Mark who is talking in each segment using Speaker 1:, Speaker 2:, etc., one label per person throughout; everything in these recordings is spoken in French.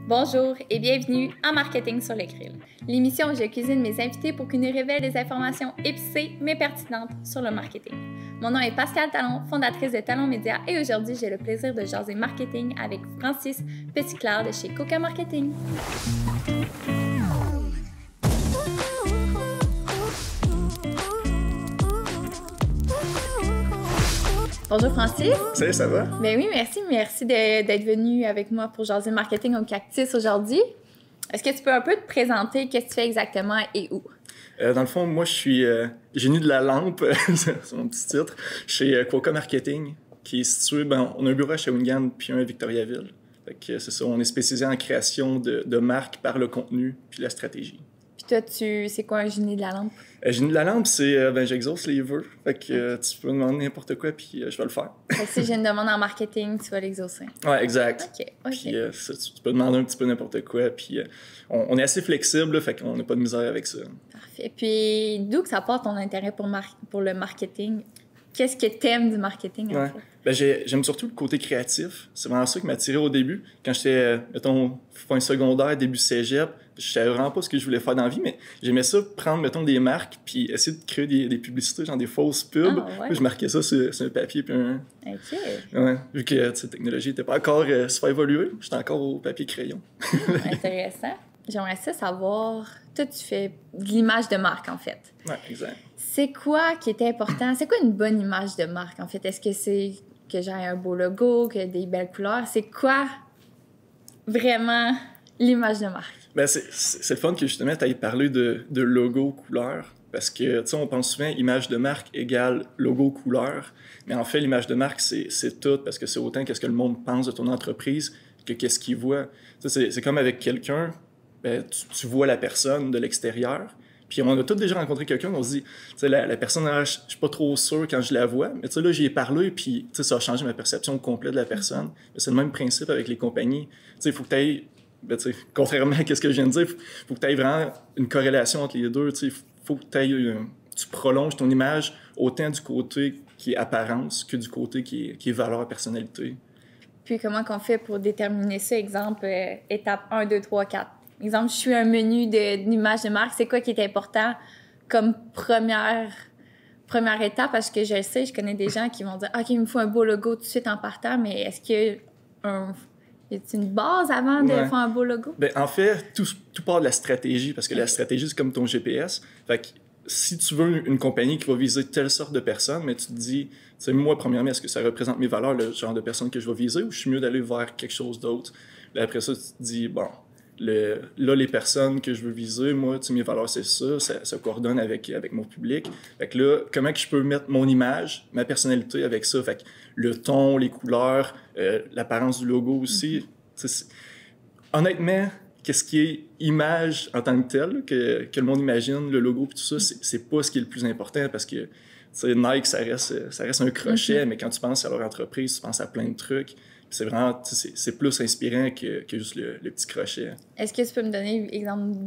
Speaker 1: Bonjour et bienvenue en Marketing sur le grill, l'émission où je cuisine mes invités pour qu'ils nous révèlent des informations épicées mais pertinentes sur le marketing. Mon nom est Pascal Talon, fondatrice de Talon Média, et aujourd'hui j'ai le plaisir de jaser marketing avec Francis Petitclerc de chez Coca Marketing. Bonjour Francis.
Speaker 2: Salut, ça va?
Speaker 1: Ben oui, merci d'être venu avec moi pour jaser marketing au Cactus aujourd'hui. Est-ce que tu peux un peu te présenter, qu'est-ce que tu fais exactement et où?
Speaker 2: Dans le fond, moi, je suis génie de la lampe, c'est mon petit titre, chez Coca Marketing, qui est situé, on a un bureau à Shawinigan puis un à Victoriaville. Fait que c'est ça, on est spécialisé en création de marques par le contenu puis la stratégie.
Speaker 1: Puis toi, c'est quoi un génie de la lampe?
Speaker 2: Génie de la lampe, c'est, j'exauce les vœux. Fait que tu peux me demander n'importe quoi puis je vais le faire.
Speaker 1: Fait que si j'ai une demande en marketing, tu vas l'exaucer.
Speaker 2: Ouais, exact.
Speaker 1: OK.
Speaker 2: Puis tu peux demander un petit peu n'importe quoi puis on est assez flexible, là, fait qu'on n'a pas de misère avec ça.
Speaker 1: Parfait. Puis d'où que ça part ton intérêt pour le marketing? Qu'est-ce que t'aimes du marketing, en fait?
Speaker 2: J'aime surtout le côté créatif. C'est vraiment ça qui m'a attiré au début. Quand j'étais, mettons, fin secondaire, début cégep, je savais vraiment pas ce que je voulais faire dans la vie, mais j'aimais ça, prendre, mettons, des marques, puis essayer de créer des publicités, genre des fausses pubs.
Speaker 1: Ah, ouais.
Speaker 2: Puis je marquais ça sur un papier, puis un...
Speaker 1: OK.
Speaker 2: Ouais, vu que la technologie n'était pas encore super évoluée, j'étais encore au papier crayon.
Speaker 1: Intéressant. J'aimerais ça savoir... Toi, tu fais de l'image de marque, en fait.
Speaker 2: Ouais, exact.
Speaker 1: C'est quoi qui est important? C'est quoi une bonne image de marque, en fait? Est-ce que c'est que j'ai un beau logo, que des belles couleurs? C'est quoi vraiment l'image de marque?
Speaker 2: C'est le fun que justement tu aies parlé de logo, couleur, parce que, tu sais, on pense souvent image de marque égale logo, couleur, mais en fait, l'image de marque, c'est tout, parce que c'est autant qu'est-ce que le monde pense de ton entreprise que qu'est-ce qu'il voit. Tu sais, c'est comme avec quelqu'un, tu vois la personne de l'extérieur, puis on a tous déjà rencontré quelqu'un, on se dit, tu sais, la personne, je suis pas trop sûr quand je la vois, mais tu sais, là, j'y ai parlé, puis tu sais, ça a changé ma perception complète de la personne. Mais c'est le même principe avec les compagnies. Tu sais, il faut que tu aies, contrairement à ce que je viens de dire, il faut que tu aies vraiment une corrélation entre les deux. Tu sais, faut que tu prolonges ton image autant du côté qui est apparence que du côté qui est valeur, personnalité.
Speaker 1: Puis comment qu'on fait pour déterminer ça? Exemple, étape 1, 2, 3, 4. Exemple, je suis un menu d'image de marque. C'est quoi qui est important comme première étape? Parce que je sais, je connais des gens qui vont dire « OK, il me faut un beau logo tout de suite en partant », mais est-ce qu'il y a une base avant de faire un beau logo?
Speaker 2: En fait, tout part de la stratégie, parce que la stratégie, c'est comme ton GPS. Fait que si tu veux une compagnie qui va viser telle sorte de personnes, mais tu te dis, tu sais, moi, premièrement, est-ce que ça représente mes valeurs, le genre de personnes que je vais viser, ou je suis mieux d'aller vers quelque chose d'autre? Là, après ça, tu te dis, bon, là, les personnes que je veux viser, moi, tu sais, mes valeurs, c'est ça coordonne avec mon public. Fait que là, comment que je peux mettre mon image, ma personnalité avec ça? Fait que le ton, les couleurs, l'apparence du logo aussi. Honnêtement, qu'est-ce qui est image en tant que tel, que le monde imagine, le logo et tout ça, c'est pas ce qui est le plus important, parce que, tu sais, Nike, ça reste un crochet, mais quand tu penses à leur entreprise, tu penses à plein de trucs. C'est vraiment, c'est plus inspirant que juste le petit crochet. Est-ce
Speaker 1: que tu peux me donner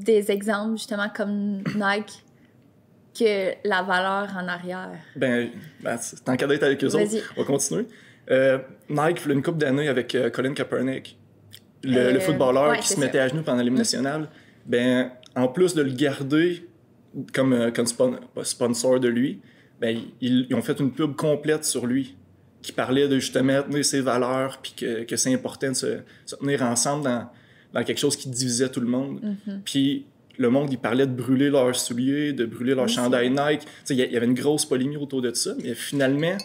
Speaker 1: des exemples, justement, comme Nike, que la valeur en arrière?
Speaker 2: Tant qu'à d'être avec eux autres, on va continuer. Nike, il y a une couple d'années avec Colin Kaepernick, le footballeur qui se mettait à genoux pendant l'hymne national. En plus de le garder comme sponsor de lui, ils ont fait une pub complète sur lui, qui parlait de justement tenir ses valeurs, puis que c'est important de se tenir ensemble dans quelque chose qui divisait tout le monde. Puis le monde, il parlait de brûler leurs souliers, de brûler leurs chandails Nike. Il y avait une grosse polémique autour de ça, mais finalement,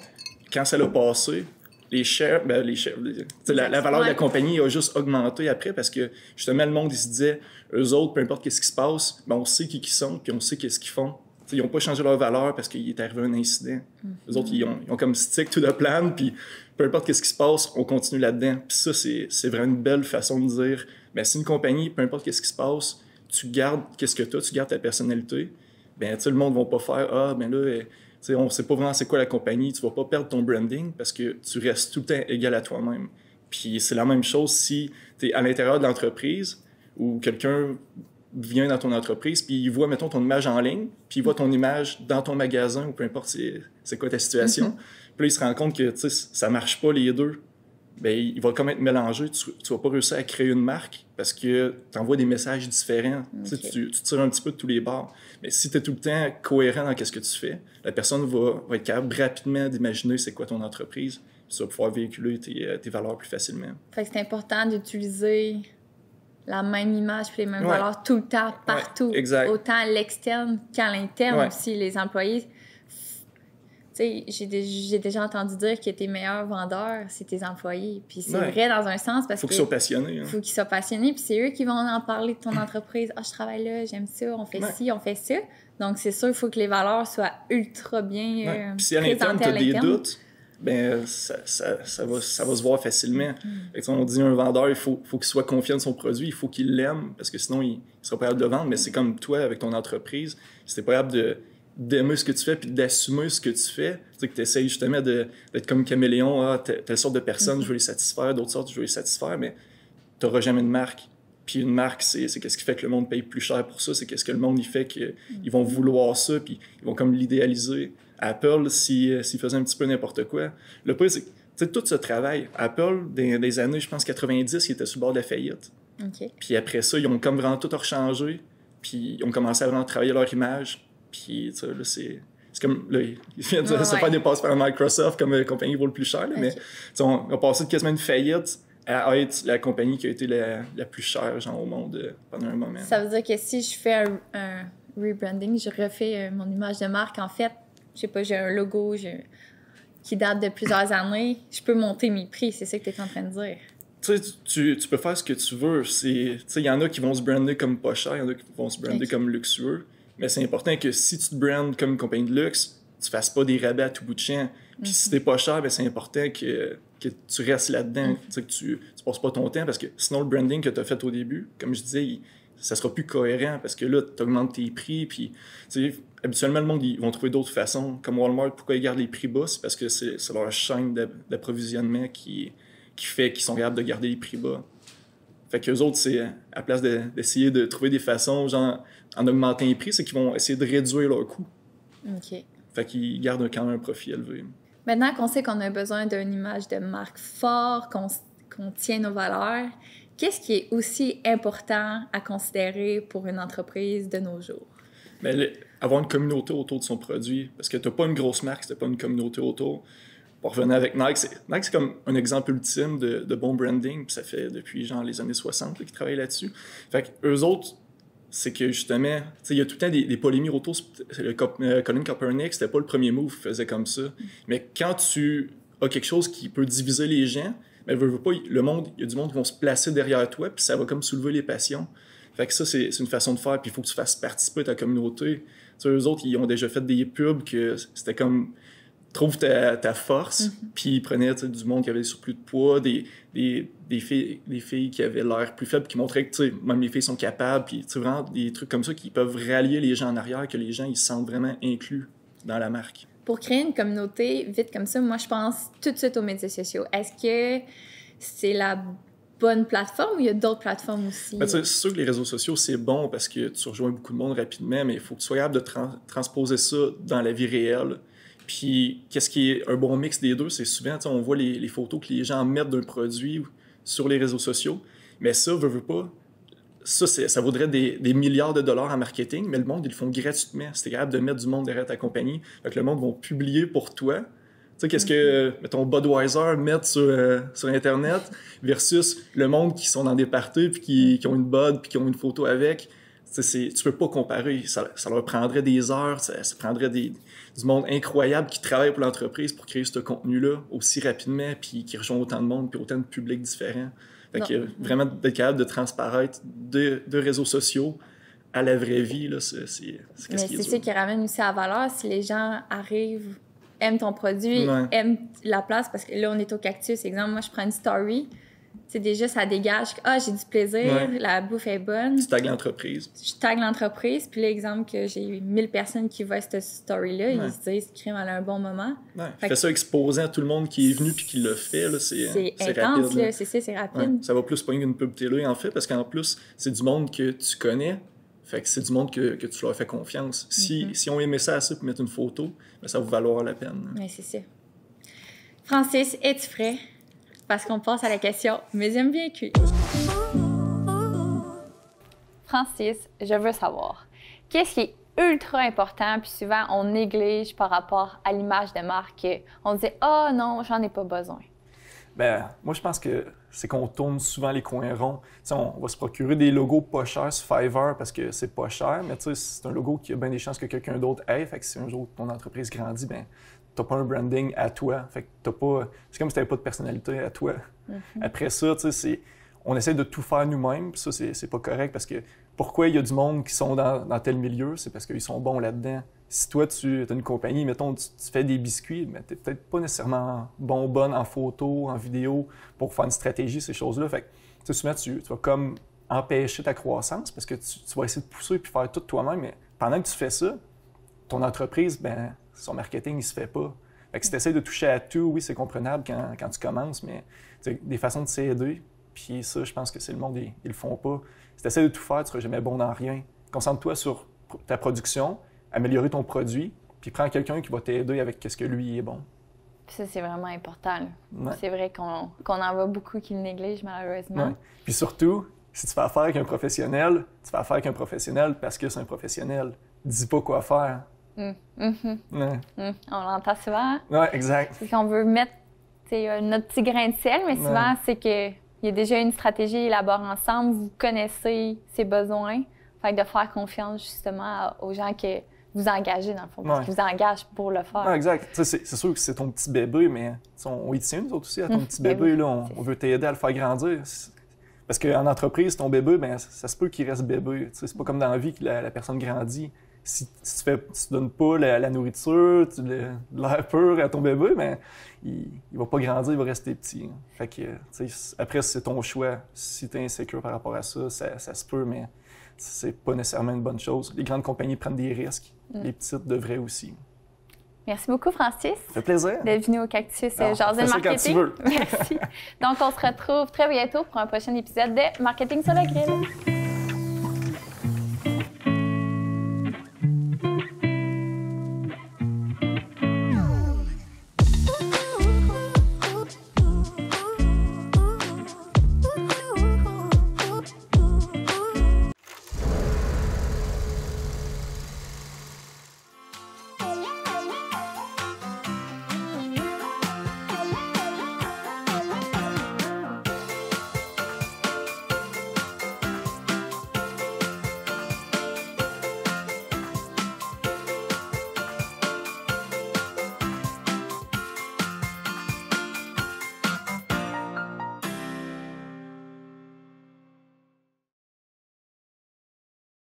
Speaker 2: quand ça l'a passé, la valeur de la compagnie a juste augmenté après, parce que justement, le monde, il se disait, eux autres, peu importe ce qui se passe, on sait qui sont, puis on sait qu'est-ce qu'ils font. Ils n'ont pas changé leur valeur parce qu'il est arrivé un incident. Les autres, ils ont comme stick to the plan, puis peu importe ce qui se passe, on continue là-dedans. Puis ça, c'est vraiment une belle façon de dire, c'est une compagnie, peu importe ce qui se passe, tu gardes qu'est-ce que tu as, tu gardes ta personnalité. Le monde ne va pas faire, on ne sait pas vraiment c'est quoi la compagnie, tu ne vas pas perdre ton branding parce que tu restes tout le temps égal à toi-même. Puis c'est la même chose si tu es à l'intérieur de l'entreprise ou quelqu'un vient dans ton entreprise, puis il voit, mettons, ton image en ligne, puis il voit ton image dans ton magasin, ou peu importe c'est quoi ta situation. Puis là, il se rend compte que ça marche pas les deux. ben, il va comme être mélangé. Tu vas pas réussir à créer une marque parce que tu envoies des messages différents. Okay. Tu tires un petit peu de tous les bords. Mais si tu es tout le temps cohérent dans ce que tu fais, la personne va être capable rapidement d'imaginer c'est quoi ton entreprise. Tu vas pouvoir véhiculer tes valeurs plus facilement.
Speaker 1: Fait que c'est important d'utiliser la même image et les mêmes valeurs tout le temps, partout.
Speaker 2: Exact.
Speaker 1: Autant à l'externe qu'à l'interne aussi, les employés. Tu sais, j'ai déjà entendu dire que tes meilleurs vendeurs, c'est tes employés. Puis c'est vrai dans un sens parce
Speaker 2: faut qu'ils soient passionnés.
Speaker 1: Faut qu'ils soient passionnés. Puis c'est eux qui vont en parler de ton entreprise. « Ah, je travaille là, j'aime ça, on fait ci, on fait ça. » Donc c'est sûr, il faut que les valeurs soient ultra bien
Speaker 2: Puis si à l'interne, tu as des doutes, ben ça va se voir facilement. On dit un vendeur, il faut qu'il soit confiant de son produit, il faut qu'il l'aime, parce que sinon, il ne sera pas capable de vendre. Mais c'est comme toi, avec ton entreprise, si tu n'es pas capable d'aimer ce que tu fais puis d'assumer ce que tu fais, tu sais, que tu essaies justement d'être comme caméléon, telle sorte de personne, je veux les satisfaire, d'autres sortes, je veux les satisfaire, mais tu n'auras jamais de marque. Puis une marque, c'est qu'est-ce qui fait que le monde paye plus cher pour ça, c'est qu'est-ce que le monde il fait qu'ils vont vouloir ça, puis ils vont comme l'idéaliser. Apple, s'ils faisaient un petit peu n'importe quoi, le pire, c'est que tu sais, tout ce travail, Apple, des années, je pense, 90, ils étaient sur le bord de la faillite.
Speaker 1: Okay.
Speaker 2: Puis après ça, ils ont comme vraiment tout rechangé, puis ils ont commencé à vraiment travailler leur image. Puis, tu sais, là, c'est comme, là, ils viennent de se faire dépasser par Microsoft comme la compagnie qui vaut le plus cher, là, mais on a passé de quasiment une faillite à être la compagnie qui a été la plus chère, genre, au monde pendant un moment.
Speaker 1: Ça veut dire que si je fais un rebranding, je refais mon image de marque, en fait, je sais pas, j'ai un logo qui date de plusieurs années, je peux monter mes prix, c'est ça que tu es en train de dire.
Speaker 2: Tu sais, tu peux faire ce que tu veux. Il y en a qui vont se brander comme pas cher, il y en a qui vont se brander comme luxueux. Mais c'est important que si tu te brandes comme une compagnie de luxe, tu fasses pas des rabais à tout bout de champ. Puis si t'es pas cher, ben c'est important que tu restes là-dedans, que tu passes pas ton temps, parce que sinon le branding que tu as fait au début, comme je disais, ça sera plus cohérent, parce que là, tu augmentes tes prix, puis habituellement, le monde, ils vont trouver d'autres façons. Comme Walmart, pourquoi ils gardent les prix bas? C'est parce que c'est leur chaîne d'approvisionnement qui fait qu'ils sont capables de garder les prix bas. Fait qu'eux autres, c'est à la place d'essayer de trouver des façons, genre, en augmentant les prix, c'est qu'ils vont essayer de réduire leurs coûts.
Speaker 1: OK.
Speaker 2: Fait qu'ils gardent quand même un profit élevé.
Speaker 1: Maintenant qu'on sait qu'on a besoin d'une image de marque forte, qu'on tient nos valeurs, qu'est-ce qui est aussi important à considérer pour une entreprise de nos jours?
Speaker 2: Bien, avoir une communauté autour de son produit. Parce que tu n'as pas une grosse marque si tu n'as pas une communauté autour. Pour revenir avec Nike, c'est comme un exemple ultime de bon branding. Puis ça fait depuis genre les années 60 qu'ils travaillent là-dessus. Fait qu'eux autres, c'est que justement, il y a tout le temps des polémiques autour. Colin Kaepernick, c'était pas le premier move qu'il faisait comme ça. Mais quand tu as quelque chose qui peut diviser les gens, mais veut pas, il y a du monde qui vont se placer derrière toi, puis ça va comme soulever les passions. Fait que ça, c'est une façon de faire, puis il faut que tu fasses participer à ta communauté. Eux autres, ils ont déjà fait des pubs que c'était comme trouve ta force, puis ils prenaient du monde qui avait des surplus de poids, des filles qui avaient l'air plus faibles, qui montraient que même les filles sont capables, puis vraiment des trucs comme ça qui peuvent rallier les gens en arrière, que les gens ils se sentent vraiment inclus dans la marque.
Speaker 1: Pour créer une communauté vite comme ça, moi je pense tout de suite aux médias sociaux. Est-ce que c'est la bonne plateforme ou il y a d'autres plateformes aussi?
Speaker 2: Ben, c'est sûr que les réseaux sociaux, c'est bon parce que tu rejoins beaucoup de monde rapidement, mais il faut que tu sois capable de transposer ça dans la vie réelle. Puis, qu'est-ce qui est un bon mix des deux? C'est souvent, on voit les photos que les gens mettent d'un produit sur les réseaux sociaux, mais ça, veut pas, ça vaudrait des milliards de dollars en marketing, mais le monde, ils le font gratuitement. C'est capable de mettre du monde derrière ta compagnie. Fait que le monde va publier pour toi. Tu sais, qu'est-ce que, mettons, Budweiser mettent sur Internet versus le monde qui sont dans des parties puis qui ont une Bud puis qui ont une photo avec. Tu peux pas comparer. Ça leur prendrait des heures, ça prendrait du monde incroyable qui travaille pour l'entreprise pour créer ce contenu-là aussi rapidement puis qui rejoint autant de monde puis autant de publics différents. Fait que vraiment d'être capable de transparaître de réseaux sociaux à la vraie vie, là, c'est ce qui est dur.
Speaker 1: C'est ça qui ramène aussi à la valeur. Si les gens arrivent, aiment ton produit, aiment la place, parce que là, on est au Cactus, exemple, moi, je prends une story, c'est déjà, ça dégage, j'ai du plaisir, la bouffe est bonne.
Speaker 2: Tu tagues l'entreprise.
Speaker 1: Je tague l'entreprise, puis l'exemple que j'ai 1000 personnes qui voient cette story-là, ils se disent, crime, elle a un bon moment.
Speaker 2: Fait ça exposant à tout le monde qui est venu puis qui l'a fait, là, c'est
Speaker 1: intense,
Speaker 2: rapide.
Speaker 1: Là. C'est ça, c'est rapide.
Speaker 2: Ça va plus pogner une pub télé, en fait, parce qu'en plus, c'est du monde que tu connais. Fait que c'est du monde que tu leur fais confiance. Si on aimait ça assez pour mettre une photo, ben ça va valoir la peine.
Speaker 1: Oui, c'est ça. Francis, es-tu prêt? parce qu'on passe à la question « Mais j'aime bien cuire ». Francis, je veux savoir, qu'est-ce qui est ultra important, puis souvent on néglige par rapport à l'image de marque. On dit « Ah oh, non, j'en ai pas besoin ».
Speaker 2: Ben, moi, je pense que c'est qu'on tourne souvent les coins ronds. T'sais, on va se procurer des logos pas chers sur Fiverr parce que c'est pas cher, mais c'est un logo qui a bien des chances que quelqu'un d'autre ait. Fait que si un jour ton entreprise grandit, ben t'as pas un branding à toi. Fait que t'as pas... C'est comme si t'avais pas de personnalité à toi. Après ça, on essaie de tout faire nous-mêmes, puis ça, c'est pas correct parce que pourquoi il y a du monde qui sont dans tel milieu? C'est parce qu'ils sont bons là-dedans. Si toi, tu as une compagnie, mettons, tu fais des biscuits, mais tu n'es peut-être pas nécessairement bonne en photo, en vidéo, pour faire une stratégie, ces choses-là. Fait que, souvent, tu vas comme empêcher ta croissance parce que tu vas essayer de pousser et faire tout toi-même, mais pendant que tu fais ça, ton entreprise, ben son marketing, il se fait pas. Fait que si tu essaies de toucher à tout, oui, c'est comprenable quand tu commences, mais des façons de s'aider, puis ça, je pense que c'est le monde, ils le font pas. Si tu essaies de tout faire, tu ne seras jamais bon dans rien. Concentre-toi sur ta production, améliorer ton produit, puis prends quelqu'un qui va t'aider avec ce que lui est bon.
Speaker 1: Puis ça, c'est vraiment important.
Speaker 2: Ouais.
Speaker 1: C'est vrai qu'on en voit beaucoup qui le négligent, malheureusement.
Speaker 2: Ouais. Puis surtout, si tu fais affaire avec un professionnel, tu fais affaire avec un professionnel parce que c'est un professionnel. Dis pas quoi faire.
Speaker 1: Ouais.
Speaker 2: Ouais.
Speaker 1: On l'entend souvent.
Speaker 2: Ouais, exact.
Speaker 1: C'est qu'on veut mettre notre petit grain de sel, mais souvent, c'est qu'il y a déjà une stratégie élaborée ensemble, vous connaissez ses besoins. Fait que de faire confiance justement aux gens que vous engagez, dans le fond, parce qu'ils vous engagent pour le faire.
Speaker 2: Ouais, exact. C'est sûr que c'est ton petit bébé, mais on y tient, nous autres aussi, à ton petit bébé. Là, on veut t'aider à le faire grandir. Parce qu'en entreprise, ton bébé, ben, ça se peut qu'il reste bébé. C'est pas comme dans la vie que la personne grandit. Si tu donnes pas la nourriture, l'air pur à ton bébé, ben, il va pas grandir, il va rester petit. Fait que, après, c'est ton choix. Si tu es insécure par rapport à ça, ça se peut, mais c'est pas nécessairement une bonne chose. Les grandes compagnies prennent des risques. Les petites devraient aussi.
Speaker 1: Merci beaucoup, Francis.
Speaker 2: Ça fait plaisir.
Speaker 1: D'être venu au Cactus Jaser Marketing.
Speaker 2: Quand tu veux.
Speaker 1: Merci. Donc, on se retrouve très bientôt pour un prochain épisode de Marketing sur le grill.